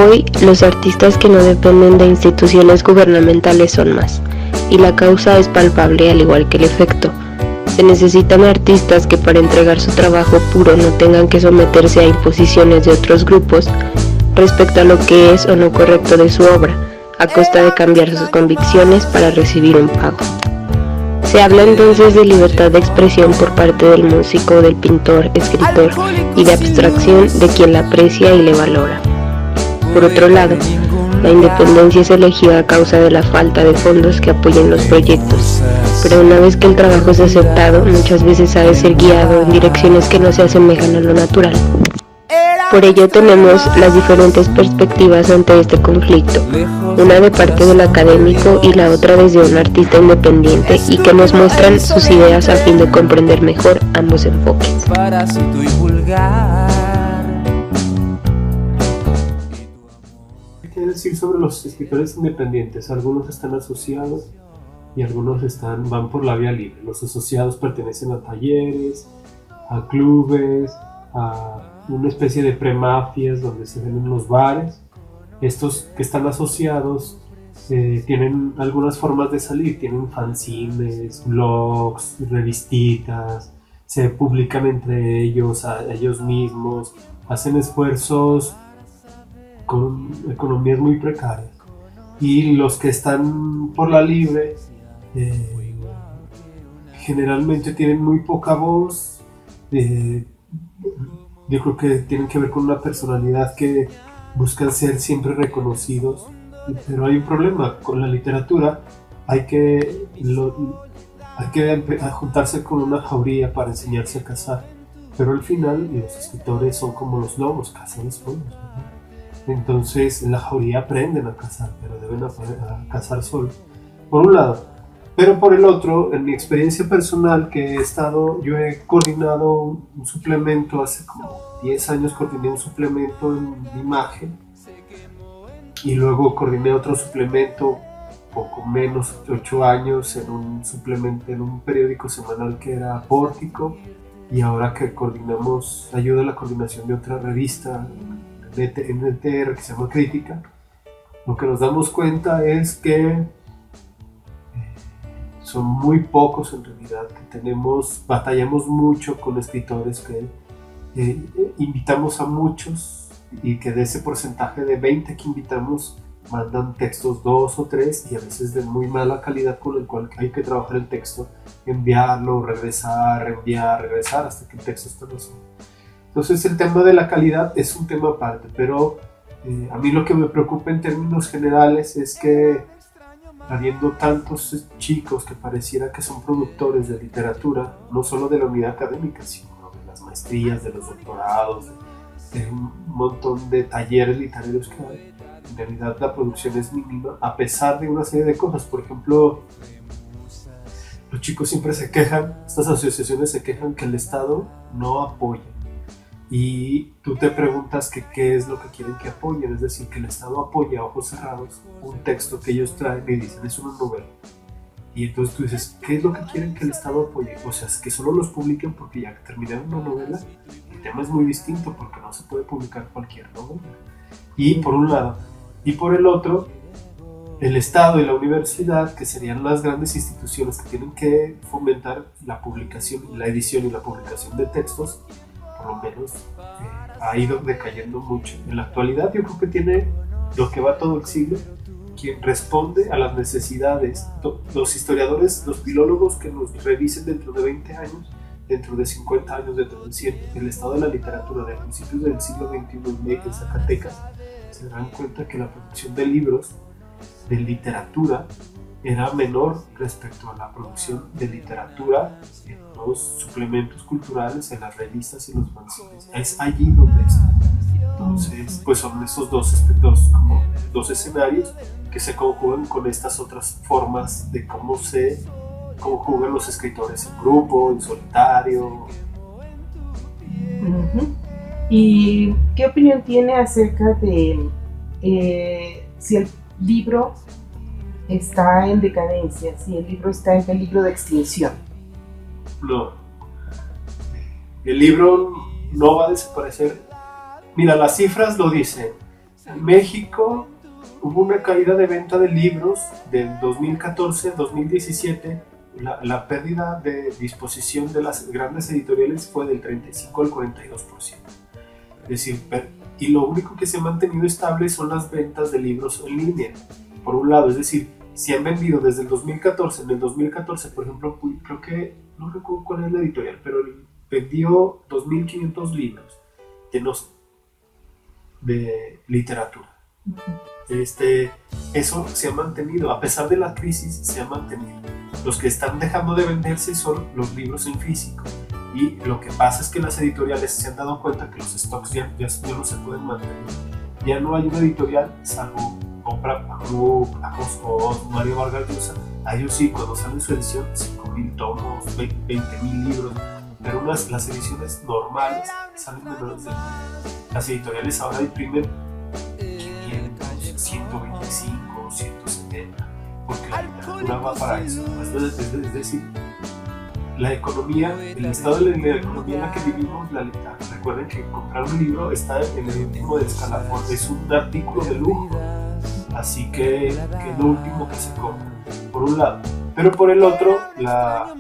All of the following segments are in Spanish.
Hoy, los artistas que no dependen de instituciones gubernamentales son más, y la causa es palpable al igual que el efecto. Se necesitan artistas que para entregar su trabajo puro no tengan que someterse a imposiciones de otros grupos respecto a lo que es o no correcto de su obra, a costa de cambiar sus convicciones para recibir un pago. Se habla entonces de libertad de expresión por parte del músico, del pintor, escritor y de abstracción de quien la aprecia y le valora. Por otro lado, la independencia es elegida a causa de la falta de fondos que apoyen los proyectos, pero una vez que el trabajo es aceptado, muchas veces ha de ser guiado en direcciones que no se asemejan a lo natural. Por ello tenemos las diferentes perspectivas ante este conflicto, una de parte del académico y la otra desde un artista independiente y que nos muestran sus ideas a fin de comprender mejor ambos enfoques. ¿Qué quiere decir sobre los escritores independientes? Algunos están asociados y algunos van por la vía libre. Los asociados pertenecen a talleres, a clubes, a una especie de premafias donde se ven en los bares. Estos que están asociados tienen algunas formas de salir, tienen fanzines, blogs, revistitas, se publican entre ellos, a ellos mismos, hacen esfuerzos con economías muy precarias. Y los que están por la libre generalmente tienen muy poca voz. Yo creo que tienen que ver con una personalidad que buscan ser siempre reconocidos, pero hay un problema con la literatura. Hay que juntarse con una jauría para enseñarse a cazar, pero al final los escritores son como los lobos, cazan solos, ¿no? Entonces en la jauría aprenden a cazar, pero deben aprender a cazar solos, por un lado. Pero por el otro, en mi experiencia personal yo he coordinado un suplemento, hace como 10 años coordiné un suplemento en imagen y luego coordiné otro suplemento, poco menos, 8 años, en un suplemento, en un periódico semanal que era Pórtico, y ahora que ayuda a la coordinación de otra revista, NTR, que se llama Crítica, lo que nos damos cuenta es que son muy pocos en realidad, batallamos mucho con escritores que invitamos a muchos y que de ese porcentaje de 20 que invitamos mandan textos 2 o 3 y a veces de muy mala calidad con el cual hay que trabajar el texto, enviarlo, regresar, reenviar, regresar hasta que el texto esté resuelto. Entonces el tema de la calidad es un tema aparte, pero a mí lo que me preocupa en términos generales es que habiendo tantos chicos que pareciera que son productores de literatura, no solo de la unidad académica, sino de las maestrías, de los doctorados, de un montón de talleres literarios que hay, en realidad la producción es mínima, a pesar de una serie de cosas. Por ejemplo, los chicos siempre se quejan, estas asociaciones se quejan que el Estado no apoya. Y tú te preguntas que qué es lo que quieren que apoyen, es decir, que el Estado apoya a ojos cerrados un texto que ellos traen y dicen es una novela. Y entonces tú dices, ¿qué es lo que quieren que el Estado apoye? O sea, es que solo los publiquen porque ya terminaron una novela. El tema es muy distinto porque no se puede publicar cualquier novela. Y por un lado. Y por el otro, el Estado y la universidad, que serían las grandes instituciones que tienen que fomentar la publicación, la edición y la publicación de textos, por lo menos ha ido decayendo mucho. En la actualidad yo creo que tiene lo que va todo el siglo, quien responde a las necesidades, los historiadores, los filólogos que nos revisen dentro de 20 años, dentro de 50 años, dentro de 100, el estado de la literatura de principios del siglo XXI en Zacatecas, se darán cuenta que la producción de libros, de literatura, era menor respecto a la producción de literatura en los suplementos culturales, en las revistas y los fanzines. Es allí donde está. Entonces, pues son esos dos escenarios que se conjugan con estas otras formas de cómo juegan los escritores en grupo, en solitario. ¿Y qué opinión tiene acerca de si el libro está en decadencia, si el libro está en peligro de extinción? No, el libro no va a desaparecer. Mira, las cifras lo dicen. En México hubo una caída de venta de libros del 2014 al 2017. La pérdida de disposición de las grandes editoriales fue del 35 al 42%. Es decir, y lo único que se ha mantenido estable son las ventas de libros en línea, por un lado. Es decir, si han vendido desde el 2014, en el 2014, por ejemplo, creo que, no recuerdo cuál es la editorial, pero vendió 2.500 libros llenos de literatura. Eso se ha mantenido, a pesar de la crisis, se ha mantenido. Los que están dejando de venderse son los libros en físico. Y lo que pasa es que las editoriales se han dado cuenta que los stocks ya no se pueden mantener. Ya no hay una editorial, salvo compra o Mario Vargas Llosa. A ellos sí, cuando sale su edición, 5.000 tomos, 20.000 libros. Pero las ediciones normales salen menores de... Las editoriales ahora imprimen 500, 125, 170, porque la literatura va para eso. Es decir, la economía, el estado de la economía en la que vivimos, recuerden que comprar un libro está en el último de escalafón, es un artículo de lujo, así que es lo último que se compra, por un lado. Pero por el otro, la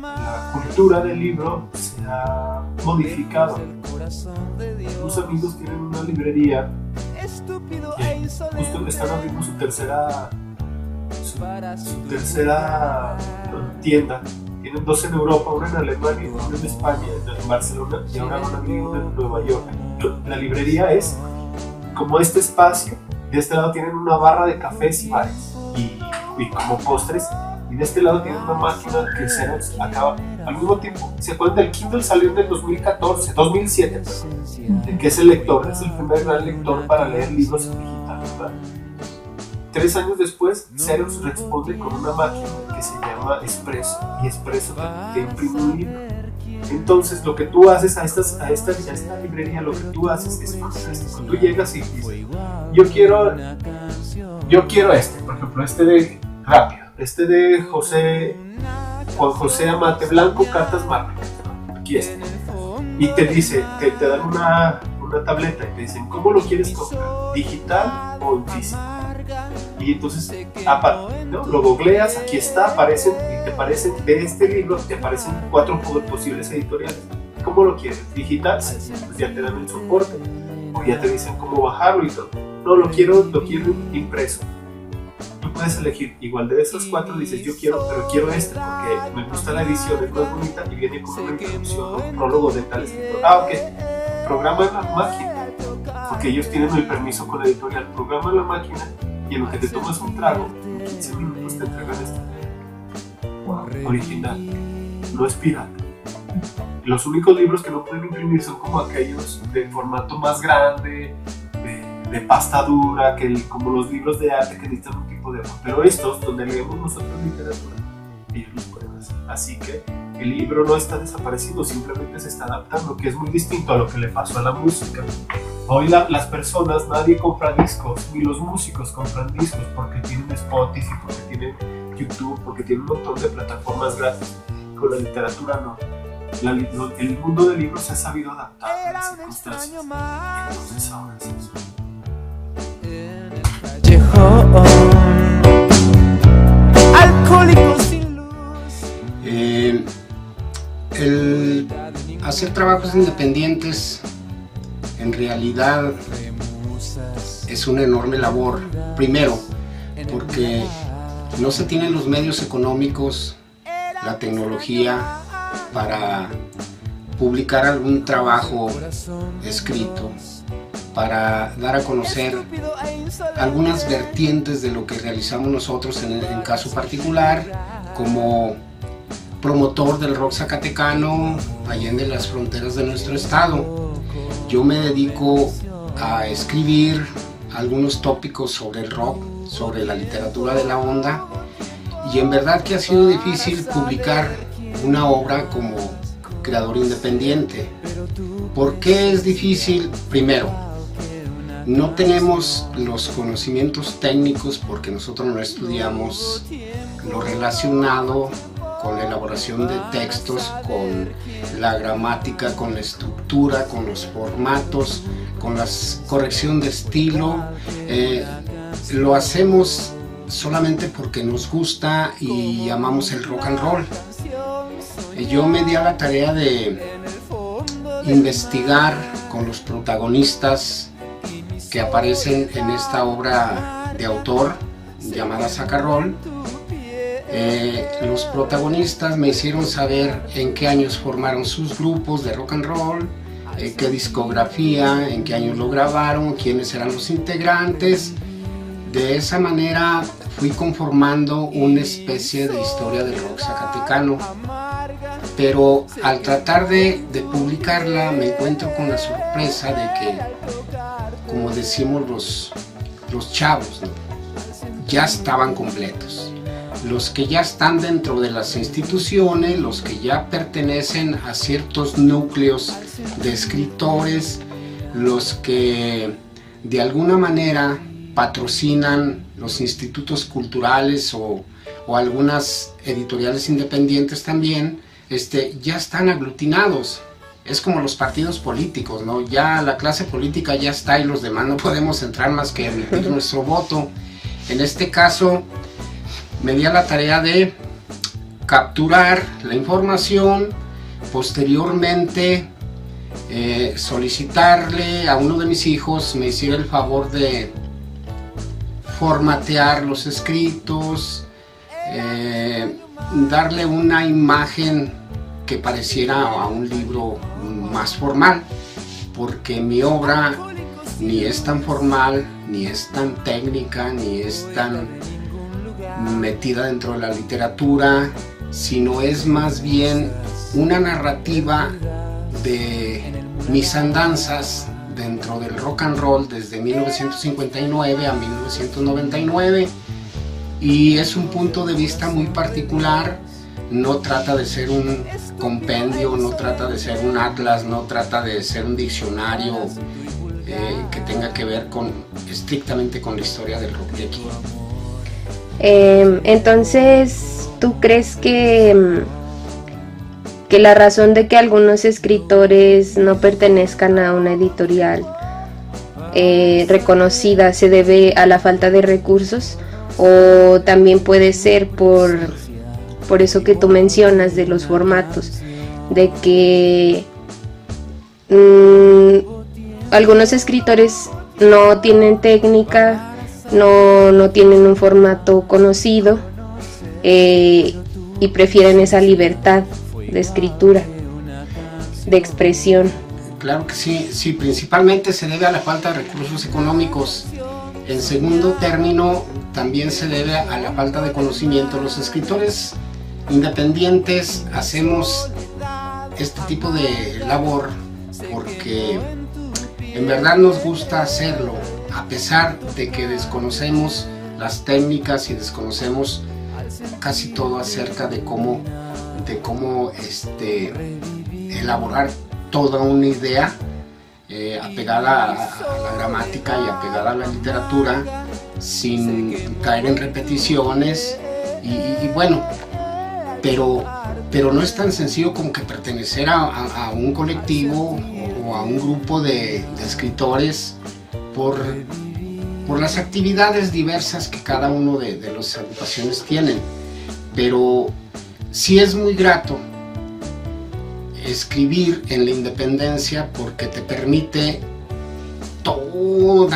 cultura del libro se ha modificado. Unos amigos tienen una librería que justo están abriendo su tercera tienda. Tienen dos en Europa, una en Alemania, una en España, en Barcelona, y ahora van a abrir una en Nueva York. La librería es como este espacio. De este lado tienen una barra de cafés y bares y como postres, y de este lado tienen una máquina que Xerox acaba al mismo tiempo. ¿Se acuerdan del Kindle? Salió en el 2007, que es el lector, es el primer gran lector para leer libros en digital, ¿verdad? 3 años después, Xerox responde con una máquina que se llama Espresso, y Espresso te imprime un libro. Entonces, lo que tú haces a esta librería, lo que tú haces es fantástico. Tú llegas y dices, yo quiero por ejemplo, rápido, de Juan José Amate Blanco, Cartas Mágicas. Aquí está. Y te dice, te dan una tableta y te dicen, ¿cómo lo quieres comprar? ¿Digital o en físico? Y entonces, ¿no? Lo googleas, aquí está, de este libro te aparecen 4 posibles editoriales. ¿Cómo lo quieres? ¿Digital? Pues ya te dan el soporte, o ya te dicen cómo bajarlo y todo. No, lo quiero impreso. Tú puedes elegir, igual de esas 4 dices, pero quiero porque me gusta la edición, es más bonita y viene con una introducción, un prólogo de tal escritor. Ok, programa la máquina, porque ellos tienen el permiso con la editorial. Programa la máquina y en lo que te tomas un trago, en 15 minutos te entregan original, no es pirata. Los únicos libros que no pueden imprimir son como aquellos de formato más grande, de pasta dura, como los libros de arte que necesitan un tipo de... Pero estos, donde leemos nosotros literatura, ellos los pueden hacer. Así que el libro no está desapareciendo, simplemente se está adaptando, que es muy distinto a lo que le pasó a la música. Hoy las personas, nadie compra discos, ni los músicos compran discos, porque tienen Spotify, porque tienen YouTube, porque tienen un montón de plataformas gratis. Con la literatura no. El mundo del libro se ha sabido adaptar a las circunstancias. Entonces ahora es eso. Alcohólico sin luz. El hacer trabajos independientes en realidad es una enorme labor. Primero, porque no se tienen los medios económicos, la tecnología para publicar algún trabajo escrito, para dar a conocer algunas vertientes de lo que realizamos nosotros en caso particular, como promotor del rock zacatecano allende las fronteras de nuestro estado. Yo me dedico a escribir algunos tópicos sobre el rock, sobre la literatura de la onda, y en verdad que ha sido difícil publicar una obra como creador independiente. ¿Por qué es difícil? Primero, no tenemos los conocimientos técnicos porque nosotros no estudiamos lo relacionado con la elaboración de textos, con la gramática, con la estructura, con los formatos, con la corrección de estilo. Lo hacemos solamente porque nos gusta y amamos el rock and roll. Yo me di a la tarea de investigar con los protagonistas que aparecen en esta obra de autor llamada Saca Roll. Los protagonistas me hicieron saber en qué años formaron sus grupos de rock and roll, qué discografía, en qué años lo grabaron, quiénes eran los integrantes. De esa manera fui conformando una especie de historia del rock zacatecano. Pero al tratar de publicarla me encuentro con la sorpresa de que, como decimos los chavos, ¿no?, ya estaban completos. Los que ya están dentro de las instituciones, los que ya pertenecen a ciertos núcleos de escritores, los que de alguna manera patrocinan los institutos culturales o algunas editoriales independientes también, ya están aglutinados. Es como los partidos políticos, ¿no? Ya la clase política ya está y los demás no podemos entrar más que emitir nuestro voto. En este caso me di a la tarea de capturar la información, posteriormente solicitarle a uno de mis hijos me hiciera el favor de formatear los escritos, darle una imagen que pareciera a un libro más formal, porque mi obra ni es tan formal, ni es tan técnica, ni es tan metida dentro de la literatura, sino es más bien una narrativa de mis andanzas dentro del rock and roll desde 1959 a 1999, y es un punto de vista muy particular. No trata de ser un compendio, no trata de ser un atlas, no trata de ser un diccionario que tenga que ver estrictamente con la historia del rock de aquí. Entonces, ¿tú crees que la razón de que algunos escritores no pertenezcan a una editorial reconocida se debe a la falta de recursos, o también puede ser por eso que tú mencionas de los formatos, de que algunos escritores no tienen técnica, no tienen un formato conocido y prefieren esa libertad de escritura, de expresión? Claro que sí, principalmente se debe a la falta de recursos económicos. En segundo término, también se debe a la falta de conocimiento. Los escritores independientes hacemos este tipo de labor porque en verdad nos gusta hacerlo, a pesar de que desconocemos las técnicas y desconocemos casi todo acerca de cómo elaborar toda una idea apegada a la gramática y apegada a la literatura, sin caer en repeticiones y bueno, pero no es tan sencillo como que pertenecer a un colectivo o a un grupo de escritores por las actividades diversas que cada uno de las agrupaciones tienen. Pero sí es muy grato escribir en la independencia porque te permite todo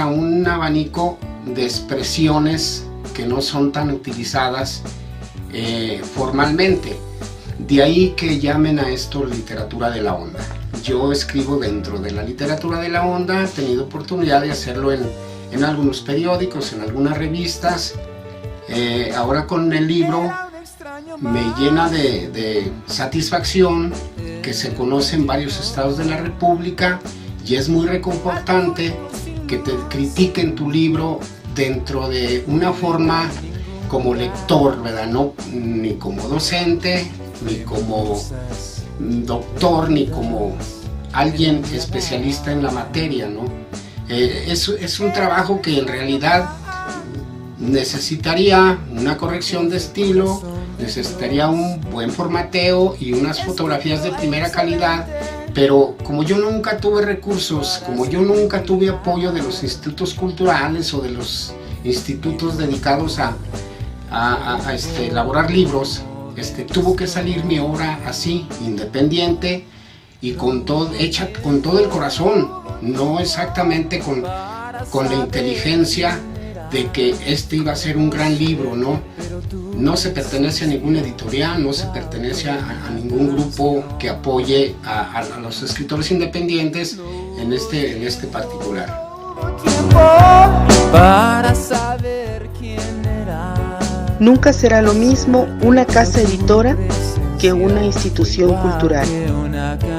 un abanico de expresiones que no son tan utilizadas formalmente. De ahí que llamen a esto literatura de la onda. Yo escribo dentro de la literatura de la onda, he tenido oportunidad de hacerlo en algunos periódicos, en algunas revistas. Ahora con el libro me llena de satisfacción que se conoce en varios estados de la República, y es muy reconfortante que te critiquen tu libro dentro de una forma como lector, ¿verdad? No, ni como docente, ni como doctor, ni como alguien especialista en la materia, ¿no? Es un trabajo que en realidad necesitaría una corrección de estilo, necesitaría un buen formateo y unas fotografías de primera calidad, pero como yo nunca tuve recursos, como yo nunca tuve apoyo de los institutos culturales o de los institutos dedicados a elaborar libros, tuvo que salir mi obra así, independiente y hecha con todo el corazón, no exactamente con la inteligencia de que iba a ser un gran libro, ¿no? No se pertenece a ninguna editorial, no se pertenece a ningún grupo que apoye a los escritores independientes en este particular. Nunca será lo mismo una casa editora que una institución cultural,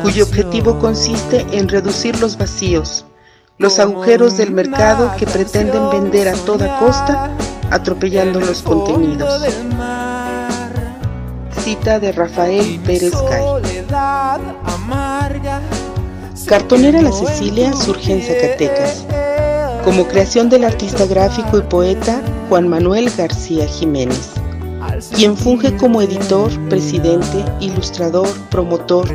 cuyo objetivo consiste en reducir los vacíos, los agujeros del mercado que pretenden vender a toda costa, atropellando los contenidos. Cita de Rafael Pérez Gay. Cartonera La Cecilia surge en Zacatecas, como creación del artista gráfico y poeta Juan Manuel García Jiménez, quien funge como editor, presidente, ilustrador, promotor,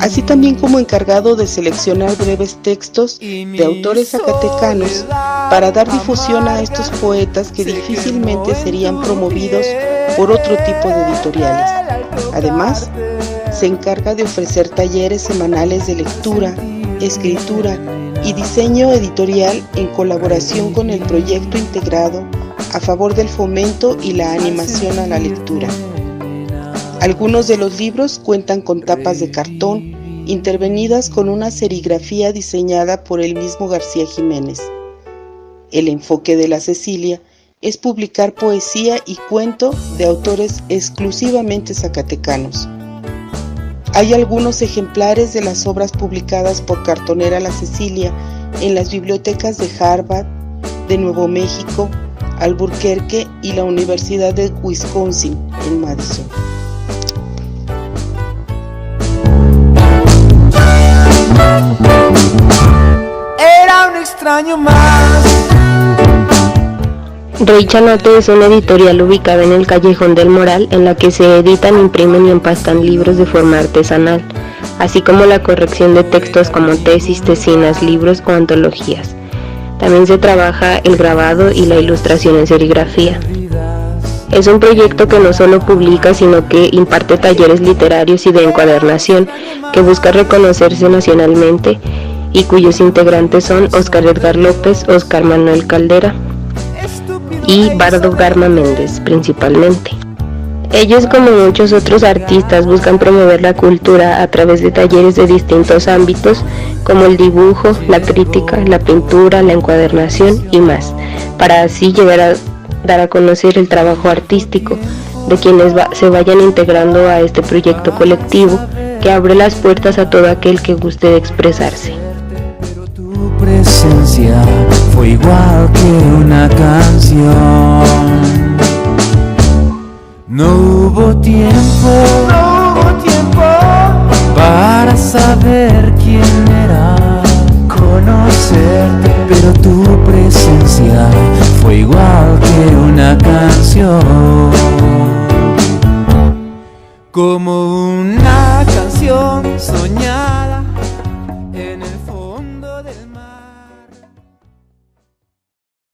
así también como encargado de seleccionar breves textos de autores zacatecanos para dar difusión a estos poetas que difícilmente serían promovidos por otro tipo de editoriales. Además, se encarga de ofrecer talleres semanales de lectura, escritura y diseño editorial en colaboración con el proyecto integrado a favor del fomento y la animación a la lectura. Algunos de los libros cuentan con tapas de cartón intervenidas con una serigrafía diseñada por el mismo García Jiménez. El enfoque de La Cecilia es publicar poesía y cuento de autores exclusivamente zacatecanos. Hay algunos ejemplares de las obras publicadas por Cartonera La Cecilia en las bibliotecas de Harvard, de Nuevo México, Albuquerque y la Universidad de Wisconsin en Madison. Era un extraño más. Rey Chanate es una editorial ubicada en el Callejón del Moral, en la que se editan, imprimen y empastan libros de forma artesanal, así como la corrección de textos como tesis, tesinas, libros o antologías. También se trabaja el grabado y la ilustración en serigrafía. Es un proyecto que no solo publica, sino que imparte talleres literarios y de encuadernación, que busca reconocerse nacionalmente y cuyos integrantes son Óscar Edgar López, Óscar Manuel Caldera y Bardo Garma Méndez principalmente. Ellos, como muchos otros artistas, buscan promover la cultura a través de talleres de distintos ámbitos, como el dibujo, la crítica, la pintura, la encuadernación y más, para así llegar a dar a conocer el trabajo artístico de quienes se vayan integrando a este proyecto colectivo que abre las puertas a todo aquel que guste de expresarse. Pero tu presencia fue igual que una canción. No hubo tiempo para saber quién era, conocerte, pero tu presencia fue igual que una canción, como una canción soñada.